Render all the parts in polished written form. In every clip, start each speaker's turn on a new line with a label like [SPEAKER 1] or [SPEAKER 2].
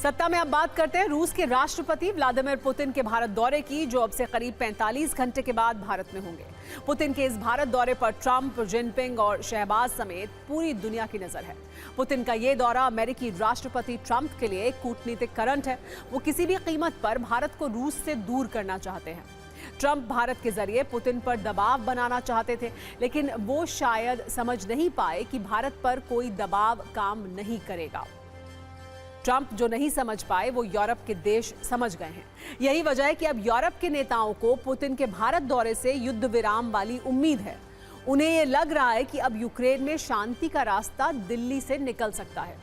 [SPEAKER 1] सत्ता में अब बात करते हैं रूस के राष्ट्रपति व्लादिमीर पुतिन के भारत दौरे की, जो अब से करीब 45 घंटे के बाद भारत में होंगे। पुतिन के इस भारत दौरे पर ट्रंप, जिनपिंग और शहबाज समेत पूरी दुनिया की नजर है। पुतिन का ये दौरा अमेरिकी राष्ट्रपति ट्रंप के लिए एक कूटनीतिक करंट है। वो किसी भी कीमत पर भारत को रूस से दूर करना चाहते हैं। ट्रंप भारत के जरिए पुतिन पर दबाव बनाना चाहते थे, लेकिन वो शायद समझ नहीं पाए कि भारत पर कोई दबाव काम नहीं करेगा। ट्रंप जो नहीं समझ पाए वो यूरोप के देश समझ गए हैं। यही वजह है कि अब यूरोप के नेताओं को पुतिन के भारत दौरे से युद्ध विराम वाली उम्मीद है। उन्हें ये लग रहा है कि अब यूक्रेन में शांति का रास्ता दिल्ली से निकल सकता है।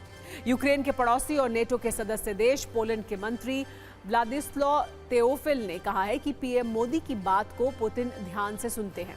[SPEAKER 1] यूक्रेन के पड़ोसी और नेटो के सदस्य देश पोलैंड के मंत्री व्लादिस्लाव तेओफिल ने कहा है कि पीएम मोदी की बात को पुतिन ध्यान से सुनते हैं,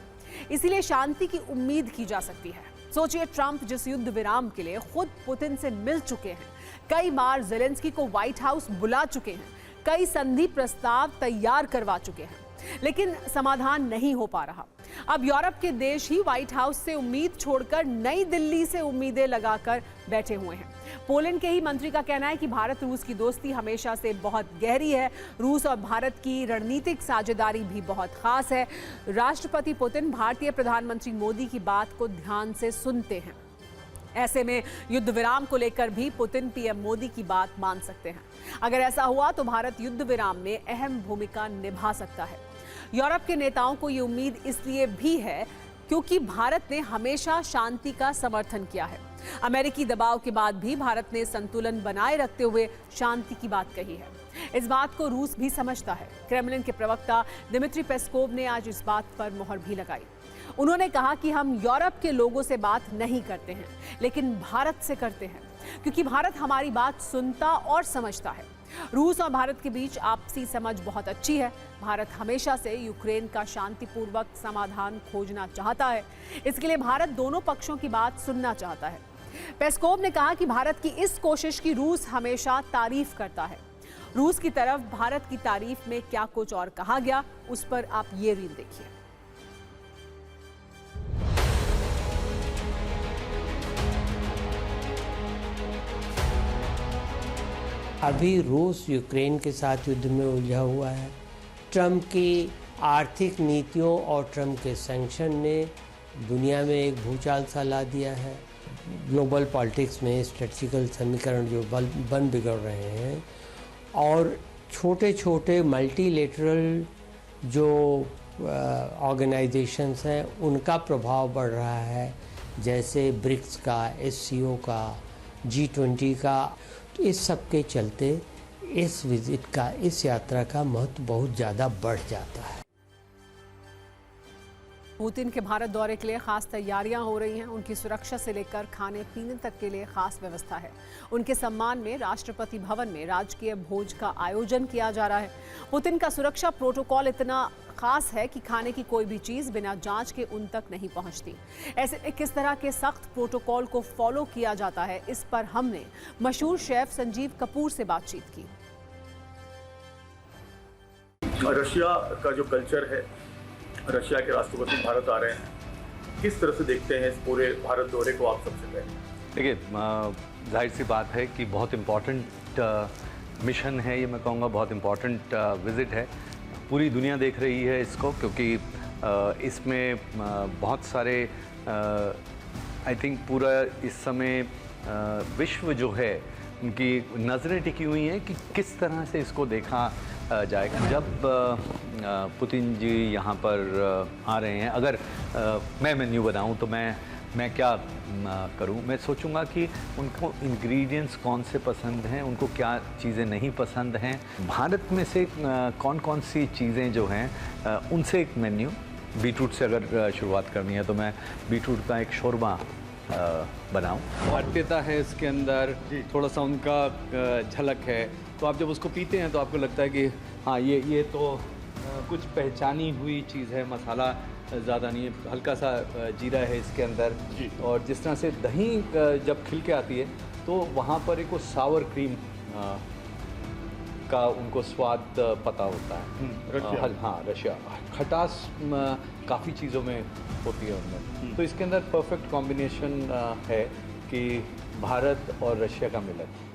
[SPEAKER 1] इसीलिए शांति की उम्मीद की जा सकती है। सोचिए, ट्रंप जिस युद्ध विराम के लिए खुद पुतिन से मिल चुके हैं, कई बार ज़ेलेंस्की को व्हाइट हाउस बुला चुके हैं, कई संधि प्रस्ताव तैयार करवा चुके हैं, लेकिन समाधान नहीं हो पा रहा। अब यूरोप के देश ही व्हाइट हाउस से उम्मीद छोड़कर नई दिल्ली से उम्मीदें लगाकर बैठे हुए हैं। पोलैंड के ही मंत्री का कहना है कि भारत रूस की दोस्ती हमेशा से बहुत गहरी है। रूस और भारत की रणनीतिक साझेदारी भी बहुत खास है। राष्ट्रपति पुतिन भारतीय प्रधानमंत्री मोदी की बात को ध्यान से सुनते हैं। ऐसे में युद्ध विराम को लेकर भी पुतिन पीएम मोदी की बात मान सकते हैं। अगर ऐसा हुआ तो भारत युद्ध विराम में अहम भूमिका निभा सकता है। यूरोप के नेताओं को ये उम्मीद इसलिए भी है क्योंकि भारत ने हमेशा शांति का समर्थन किया है। अमेरिकी दबाव के बाद भी भारत ने संतुलन बनाए रखते हुए शांति की बात कही है। इस बात को रूस भी समझता है। क्रेमलिन के प्रवक्ता दिमित्री पेस्कोव ने आज इस बात पर मुहर भी लगाई। उन्होंने कहा कि हम यूरोप के लोगों से बात नहीं करते हैं, लेकिन भारत से करते हैं, क्योंकि भारत हमारी बात सुनता और समझता है। रूस और भारत के बीच आपसी समझ बहुत अच्छी है। भारत हमेशा से यूक्रेन का शांतिपूर्वक समाधान खोजना चाहता है। इसके लिए भारत दोनों पक्षों की बात सुनना चाहता है। पेस्कोव ने कहा कि भारत की इस कोशिश की रूस हमेशा तारीफ करता है। रूस की तरफ भारत की तारीफ में क्या कुछ और कहा गया, उस पर आप ये रील देखिए।
[SPEAKER 2] अभी रूस यूक्रेन के साथ युद्ध में उलझा हुआ है। ट्रंप की आर्थिक नीतियों और ट्रंप के सैंक्शन ने दुनिया में एक भूचाल सा ला दिया है। ग्लोबल पॉलिटिक्स में स्ट्रेटजिकल समीकरण जो बन बिगड़ रहे हैं, और छोटे छोटे मल्टीलेटरल जो ऑर्गेनाइजेशंस हैं उनका प्रभाव बढ़ रहा है, जैसे ब्रिक्स का, SCO का, G20 का। तो इस सब के चलते इस विजिट का, इस यात्रा का महत्व बहुत ज़्यादा बढ़ जाता है।
[SPEAKER 1] पुतिन के भारत दौरे के लिए खास तैयारियां हो रही हैं। उनकी सुरक्षा से लेकर खाने पीने तक के लिए खास व्यवस्था है। उनके सम्मान में राष्ट्रपति भवन में राजकीय भोज का आयोजन किया जा रहा है। पुतिन का सुरक्षा प्रोटोकॉल इतना खास है कि खाने की कोई भी चीज बिना जांच के उन तक नहीं पहुंचती। ऐसे में किस तरह के सख्त प्रोटोकॉल को फॉलो किया जाता है, इस पर हमने मशहूर शेफ संजीव कपूर से बातचीत की।
[SPEAKER 3] रशिया का जो कल्चर है, रशिया के राष्ट्रपति भारत आ रहे हैं, किस तरह से देखते हैं इस पूरे भारत दौरे को आप सबसे पहले?
[SPEAKER 4] देखिए, जाहिर सी बात है कि बहुत इम्पॉर्टेंट मिशन है ये, मैं कहूँगा बहुत इम्पॉर्टेंट विज़िट है। पूरी दुनिया देख रही है इसको, क्योंकि इसमें बहुत सारे आई थिंक पूरा इस समय विश्व जो है उनकी नज़रें टिकी हुई हैं कि किस तरह से इसको देखा जाएगा। जब पुतिन जी यहाँ पर आ रहे हैं, अगर मैं मेन्यू बनाऊँ तो मैं क्या करूँ? मैं सोचूंगा कि उनको इंग्रेडिएंट्स कौन से पसंद हैं, उनको क्या चीज़ें नहीं पसंद हैं, भारत में से कौन कौन सी चीज़ें जो हैं उनसे एक मेन्यू। बीटरूट से अगर शुरुआत करनी है तो मैं बीटरूट का एक शोरबा बनाऊं।
[SPEAKER 5] भारतीयता है इसके अंदर, थोड़ा सा उनका झलक है, तो आप जब उसको पीते हैं तो आपको लगता है कि हाँ ये तो कुछ पहचानी हुई चीज़ है। मसाला ज़्यादा नहीं है, हल्का सा जीरा है इसके अंदर, और जिस तरह से दही जब खिल के आती है तो वहाँ पर एक वो सावर क्रीम का उनको स्वाद पता होता है। हाँ, रशिया खटास काफ़ी चीज़ों में होती है उनमें, तो इसके अंदर परफेक्ट कॉम्बिनेशन है कि भारत और रशिया का मिलन।